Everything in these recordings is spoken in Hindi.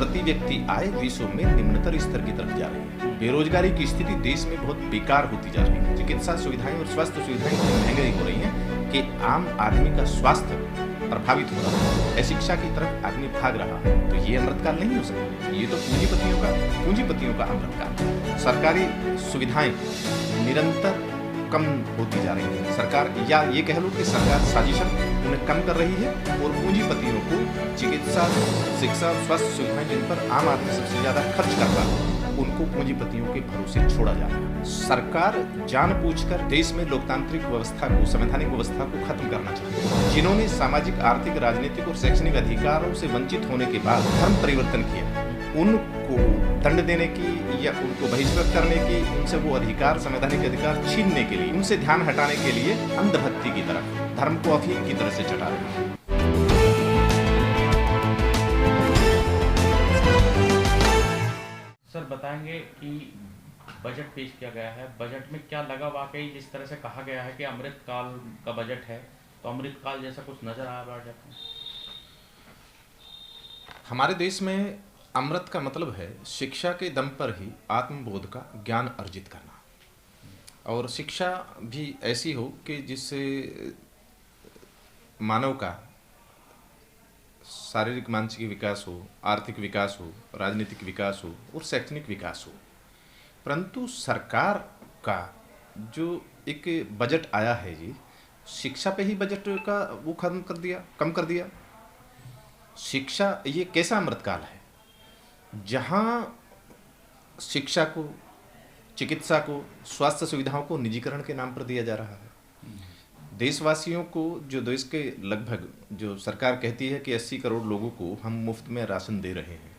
प्रति व्यक्ति आय विश्व में निम्नतर स्तर की तरफ जा रही है। बेरोजगारी की स्थिति देश में बहुत बेकार होती जा रही है। चिकित्सा सुविधाएं और स्वास्थ्य सुविधाएं इतनी महंगी हो रही हैं कि आम आदमी का स्वास्थ्य प्रभावित हो रहा है। शिक्षा की तरफ आदमी भाग रहा है। तो ये अमृतकाल नहीं हो सकता। ये तो पूंजीपतियों का अमृतकाल। सरकारी सुविधाएं निरंतर कम होती जा रही है। सरकार, या ये कह लो कि सरकार साजिशन उन्हें कम कर रही है और पूंजीपतियों को चिकित्सा, शिक्षा, स्वास्थ्य सुविधाएं जिन पर आम आदमी सबसे ज्यादा खर्च कर रहा है, उनको पूंजीपतियों के भरोसे छोड़ा जा रहा है। सरकार जानबूझकर देश में लोकतांत्रिक व्यवस्था को, संवैधानिक व्यवस्था को खत्म करना चाहती है। जिन्होंने सामाजिक, आर्थिक, राजनीतिक और शैक्षणिक अधिकारों से वंचित होने के बाद धर्म परिवर्तन किया, उनको दंड देने की या उनको बहिष्कृत करने की, उनसे वो अधिकार, संवैधानिक अधिकार छीनने के लिए, उनसे ध्यान हटाने के लिए अंधभक्ति की तरफ, धर्म को अफीम की तरह से चढ़ा रहे हैं। सर बताएंगे कि बजट पेश किया गया है, बजट में क्या लगा वाकई जिस तरह से कहा गया है कि अमृतकाल का बजट है, तो अमृतकाल जैसा कुछ नजर आ रहा है? हमारे देश में अमृत का मतलब है शिक्षा के दम पर ही आत्मबोध का ज्ञान अर्जित करना, और शिक्षा भी ऐसी हो कि जिससे मानव का शारीरिक, मानसिक विकास हो, आर्थिक विकास हो, राजनीतिक विकास हो और शैक्षणिक विकास हो। परंतु सरकार का जो एक बजट आया है जी, शिक्षा पे ही बजट का वो खत्म कर दिया, कम कर दिया। शिक्षा ये कैसा अमृतकाल है जहां शिक्षा को, चिकित्सा को, स्वास्थ्य सुविधाओं को निजीकरण के नाम पर दिया जा रहा है। देशवासियों को, जो देश के लगभग, जो सरकार कहती है कि 80 करोड़ लोगों को हम मुफ्त में राशन दे रहे हैं,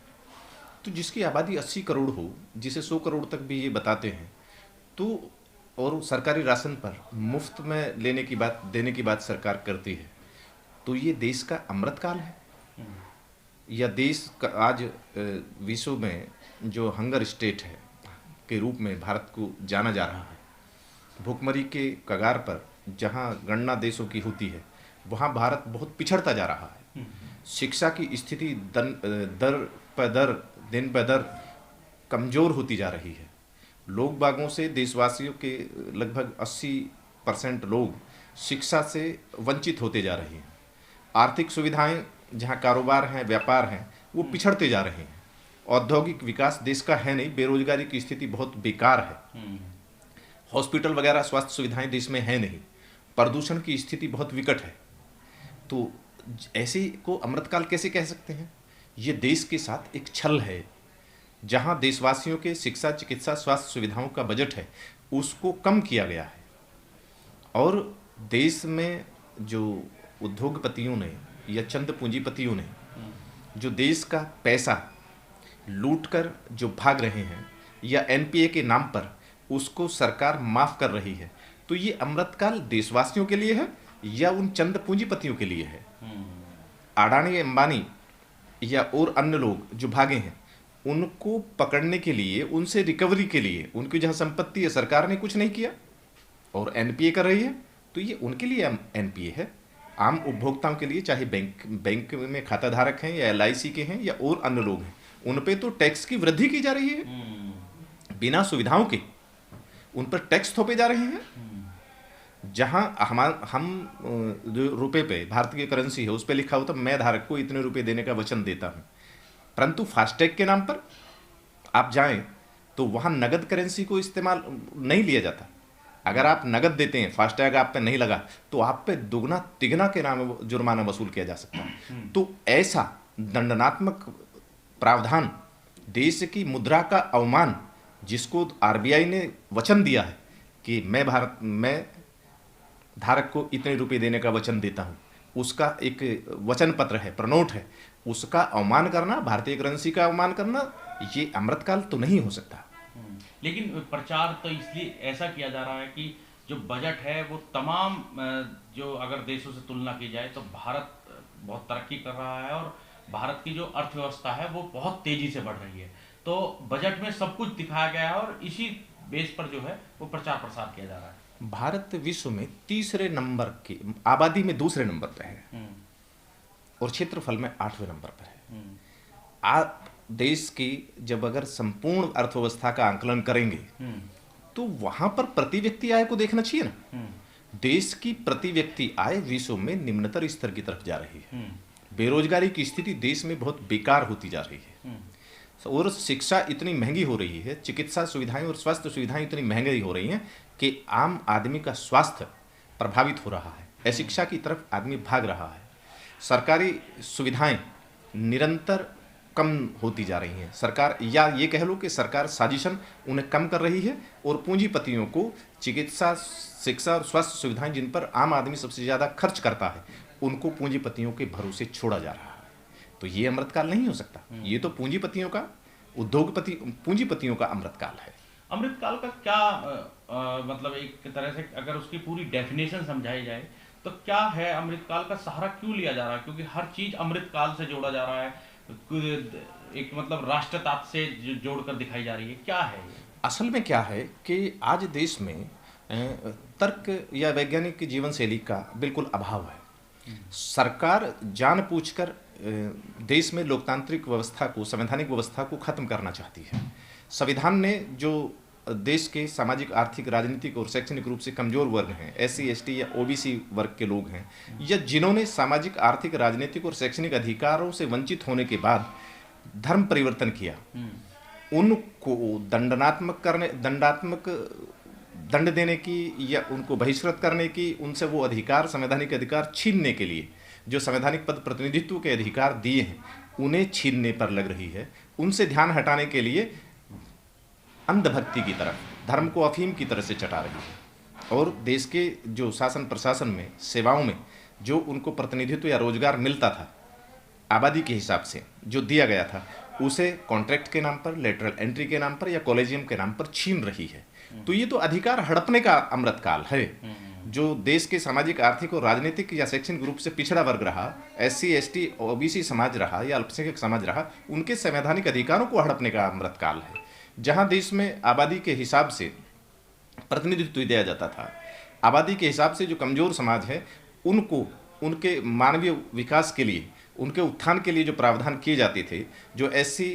तो जिसकी आबादी 80 करोड़ हो, जिसे 100 करोड़ तक भी ये बताते हैं, तो और सरकारी राशन पर मुफ्त में लेने की बात, देने की बात सरकार करती है, तो ये देश का अमृतकाल है? या देश का आज विश्व में जो हंगर स्टेट है के रूप में भारत को जाना जा रहा है, भूखमरी के कगार पर जहां गणना देशों की होती है, वहां भारत बहुत पिछड़ता जा रहा है। शिक्षा की स्थिति दर पर दर, दिन पर दर कमजोर होती जा रही है। लोग बागों से, देशवासियों के लगभग 80% लोग शिक्षा से वंचित होते जा रहे हैं। आर्थिक सुविधाएं, जहां कारोबार हैं, व्यापार हैं, वो पिछड़ते जा रहे हैं। औद्योगिक विकास देश का है नहीं, बेरोजगारी की स्थिति बहुत बेकार है। हॉस्पिटल वगैरह स्वास्थ्य सुविधाएं देश में है नहीं, प्रदूषण की स्थिति बहुत विकट है। तो ऐसे को अमृतकाल कैसे कह सकते हैं? ये देश के साथ एक छल है। जहां देशवासियों के शिक्षा, चिकित्सा, स्वास्थ्य सुविधाओं का बजट है, उसको कम किया गया है, और देश में जो उद्योगपतियों ने या चंद पूंजीपतियों ने जो देश का पैसा लूटकर जो भाग रहे हैं, या एनपीए के नाम पर उसको सरकार माफ कर रही है, तो ये अमृतकाल देशवासियों के लिए है या उन चंद पूंजीपतियों के लिए है? अडानी, अंबानी या और अन्य लोग जो भागे हैं, उनको पकड़ने के लिए, उनसे रिकवरी के लिए, उनकी जहां संपत्ति है, सरकार ने कुछ नहीं किया और एनपीए कर रही है, तो ये उनके लिए एनपीए है। आम उपभोक्ताओं के लिए, चाहे बैंक में खाता धारक हैं या एलआईसी के हैं या और अन्य लोग हैं, उन पे तो टैक्स की वृद्धि की जा रही है। बिना सुविधाओं के उन पर टैक्स थोपे जा रहे हैं। जहां हम जो रुपए पे, भारतीय करेंसी है, उस पर लिखा होता मैं धारक को इतने रुपए देने का वचन देता हूं, परंतु फास्टैग के नाम पर आप जाएं तो वहां नगद करेंसी को इस्तेमाल नहीं लिया जाता। अगर आप नगद देते हैं, फास्टैग आप पे नहीं लगा, तो आप पे दुगना तिगना के नाम जुर्माना वसूल किया जा सकता है। तो ऐसा दंडनात्मक प्रावधान, देश की मुद्रा का अवमान, जिसको आरबीआई ने वचन दिया है कि मैं धारक को इतने रुपए देने का वचन देता हूं, उसका एक वचन पत्र है, प्रणोट है, उसका अवमान करना, भारतीय करेंसी का अवमान करना, ये अमृतकाल तो नहीं हो सकता। लेकिन प्रचार तो इसलिए ऐसा किया जा रहा है कि जो बजट है वो तमाम, जो अगर देशों से तुलना की जाए तो भारत बहुत तरक्की कर रहा है और भारत की जो अर्थव्यवस्था है वो बहुत तेजी से बढ़ रही है। तो बजट में सब कुछ दिखाया गया है और इसी बेस पर जो है वो प्रचार प्रसार किया जा रहा है। भारत विश्व में तीसरे नंबर की आबादी में दूसरे नंबर पर है और क्षेत्रफल में 8वें नंबर पर है। देश की जब अगर संपूर्ण अर्थव्यवस्था का आंकलन करेंगे तो वहां पर प्रति व्यक्ति आय को देखना चाहिए ना। देश की प्रति व्यक्ति आय विश्व में निम्नतर स्तर की तरफ जा रही है। बेरोजगारी की स्थिति देश में बहुत बेकार होती जा रही है और शिक्षा इतनी महंगी हो रही है, चिकित्सा सुविधाएं और स्वास्थ्य सुविधाएं इतनी महंगी हो रही हैं कि आम आदमी का स्वास्थ्य प्रभावित हो रहा है। अशिक्षा की तरफ आदमी भाग रहा है। सरकारी सुविधाएं निरंतर कम होती जा रही हैं। सरकार, या ये कह लो कि सरकार साजिशन उन्हें कम कर रही है और पूंजीपतियों को चिकित्सा, शिक्षा और स्वास्थ्य सुविधाएं जिन पर आम आदमी सबसे ज़्यादा खर्च करता है उनको पूंजीपतियों के भरोसे छोड़ा जा रहा है। तो ये अमृतकाल नहीं हो सकता। ये तो पूंजीपतियों का, उद्योगपति पूंजीपतियों का अमृतकाल है। अमृतकाल का क्या मतलब एक तरह से अगर उसकी पूरी डेफिनेशन समझाई जाए तो क्या है, अमृतकाल का सहारा क्यों लिया जा रहा है? क्योंकि हर चीज अमृतकाल से जोड़ा जा रहा है, एक मतलब राष्ट्रतात से जोड़कर दिखाई जा रही है। क्या है ये? असल में क्या है कि आज देश में तर्क या वैज्ञानिक जीवन शैली का बिल्कुल अभाव है। सरकार जानबूझकर देश में लोकतांत्रिक व्यवस्था को, संवैधानिक व्यवस्था को खत्म करना चाहती है। संविधान ने जो देश के सामाजिक, आर्थिक, राजनीतिक और शैक्षणिक रूप से कमजोर वर्ग हैं, SC ST या OBC वर्ग के लोग हैं, या जिन्होंने सामाजिक, आर्थिक, राजनीतिक और शैक्षणिक अधिकारों से वंचित होने के बाद धर्म परिवर्तन किया, उनको दंड देने की या उनको बहिष्कृत करने की, उनसे वो अधिकार, संवैधानिक अधिकार छीनने के लिए, जो संवैधानिक पद प्रतिनिधित्व के अधिकार दिए हैं उन्हें छीनने पर लग रही है। उनसे ध्यान हटाने के लिए अंधभक्ति की तरफ, धर्म को अफीम की तरह से चटा रही है। और देश के जो शासन प्रशासन में, सेवाओं में जो उनको प्रतिनिधित्व या रोजगार मिलता था आबादी के हिसाब से जो दिया गया था, उसे कॉन्ट्रैक्ट के नाम पर, लेटरल एंट्री के नाम पर या कॉलेजियम के नाम पर छीन रही है। तो ये तो अधिकार हड़पने का अमृतकाल है। जो देश के सामाजिक, आर्थिक और राजनीतिक या शैक्षणिक रूप से पिछड़ा वर्ग रहा, SC ST OBC समाज रहा या अल्पसंख्यक समाज रहा, उनके संवैधानिक अधिकारों को हड़पने का अमृतकाल है। जहां देश में आबादी के हिसाब से प्रतिनिधित्व दिया जाता था, आबादी के हिसाब से जो कमजोर समाज है उनको उनके मानवीय विकास के लिए, उनके उत्थान के लिए जो प्रावधान किए जाते थे, जो SC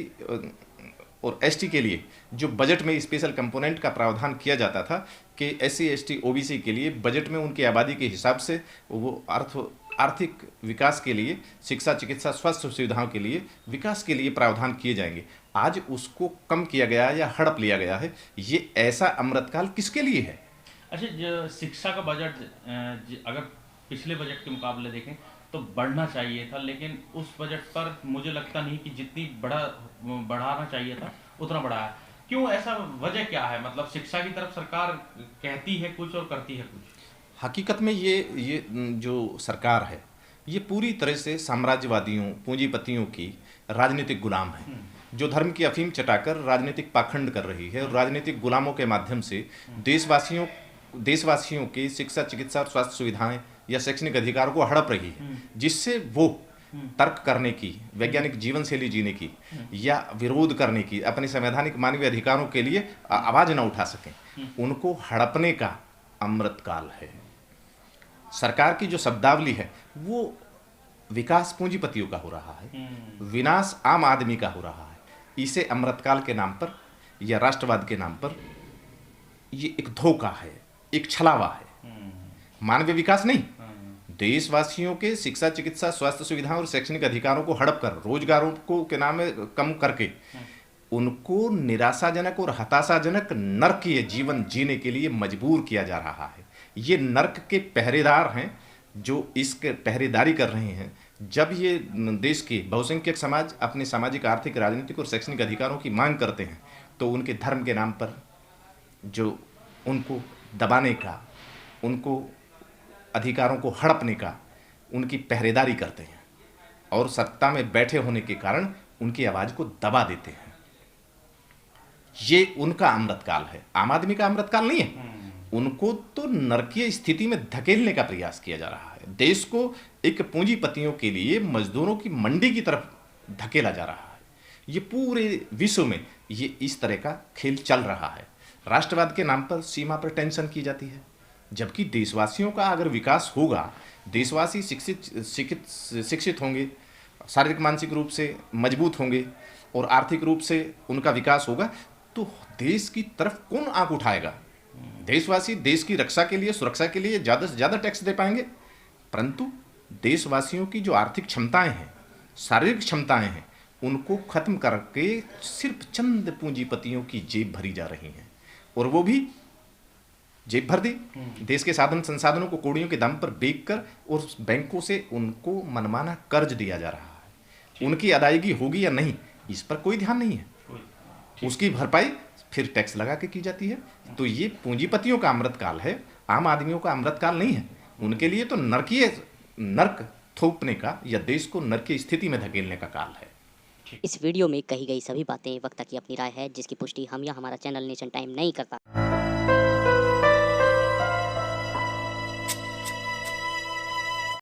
और ST के लिए जो बजट में स्पेशल कंपोनेंट का प्रावधान किया जाता था कि SC ST OBC के लिए बजट में उनकी आबादी के हिसाब से वो आर्थिक विकास के लिए, शिक्षा, चिकित्सा, स्वास्थ्य सुविधाओं के लिए, विकास के लिए प्रावधान किए जाएंगे, आज उसको कम किया गया या हड़प लिया गया है। ये ऐसा अमृतकाल किसके लिए है? अच्छा, जो शिक्षा का बजट अगर पिछले बजट के मुकाबले देखें तो बढ़ना चाहिए था, लेकिन उस बजट पर मुझे लगता नहीं कि जितनी बढ़ाना चाहिए था उतना बढ़ा है। क्यों ऐसा, वजह क्या है? मतलब शिक्षा की तरफ सरकार कहती है कुछ और करती है कुछ। हकीकत में ये जो सरकार है ये पूरी तरह से साम्राज्यवादियों, पूंजीपतियों की राजनीतिक गुलाम है, जो धर्म की अफीम चटाकर राजनीतिक पाखंड कर रही है और राजनीतिक गुलामों के माध्यम से देशवासियों की शिक्षा, चिकित्सा और स्वास्थ्य सुविधाएं या शैक्षणिक अधिकारों को हड़प रही है, जिससे वो तर्क करने की, वैज्ञानिक जीवन शैली जीने की या विरोध करने की, अपने संवैधानिक मानवीय अधिकारों के लिए आवाज न उठा सकें, उनको हड़पने का अमृतकाल है। सरकार की जो शब्दावली है वो विकास पूंजीपतियों का हो रहा है, विनाश आम आदमी का हो रहा है। इसे अमृतकाल के नाम पर या राष्ट्रवाद के नाम पर ये एक धोखा है, एक छलावा है, मानवीय विकास नहीं। देशवासियों के शिक्षा, चिकित्सा, स्वास्थ्य सुविधाओं और शैक्षणिक अधिकारों को हड़प कर, रोजगारों को के नाम में कम करके उनको निराशाजनक और हताशाजनक नरकीय जीवन जीने के लिए मजबूर किया जा रहा है। ये नर्क के पहरेदार हैं जो इसके पहरेदारी कर रहे हैं। जब ये देश के बहुसंख्यक समाज अपने सामाजिक, आर्थिक, राजनीतिक और शैक्षणिक अधिकारों की मांग करते हैं तो उनके धर्म के नाम पर जो उनको दबाने का, उनको अधिकारों को हड़पने का, उनकी पहरेदारी करते हैं और सत्ता में बैठे होने के कारण उनकी आवाज को दबा देते हैं। ये उनका अमृतकाल है, आम आदमी का अमृतकाल नहीं है। उनको तो नरकीय स्थिति में धकेलने का प्रयास किया जा रहा है। देश को एक पूंजीपतियों के लिए मजदूरों की मंडी की तरफ धकेला जा रहा है। ये पूरे विश्व में ये इस तरह का खेल चल रहा है। राष्ट्रवाद के नाम पर सीमा पर टेंशन की जाती है, जबकि देशवासियों का अगर विकास होगा, देशवासी शिक्षित होंगे, शारीरिक मानसिक रूप से मजबूत होंगे और आर्थिक रूप से उनका विकास होगा, तो देश की तरफ कौन आंख उठाएगा? देशवासी देश की रक्षा के लिए, सुरक्षा के लिए ज़्यादा से ज़्यादा टैक्स दे पाएंगे, परंतु देशवासियों की जो आर्थिक क्षमताएं हैं, शारीरिक क्षमताएं हैं, उनको खत्म करके सिर्फ चंद पूंजीपतियों की जेब भरी जा रही हैं, और वो भी जेब भर दी, देश के साधन संसाधनों को कौड़ियों के दाम पर बेचकर, और बैंकों से उनको मनमाना कर्ज दिया जा रहा है। उनकी अदायगी होगी या नहीं, इस पर कोई ध्यान नहीं है। उसकी भरपाई फिर टैक्स लगा के की जाती है। तो ये पूंजीपतियों का अमृतकाल है, आम आदमियों का अमृतकाल नहीं है। उनके लिए तो नर्क थोपने का या देश को नर्कीय स्थिति में धकेलने का काल है। इस वीडियो में कही गई सभी बातें वक्ता की अपनी राय है, जिसकी पुष्टि हम या हमारा चैनल नेशन टाइम नहीं करता।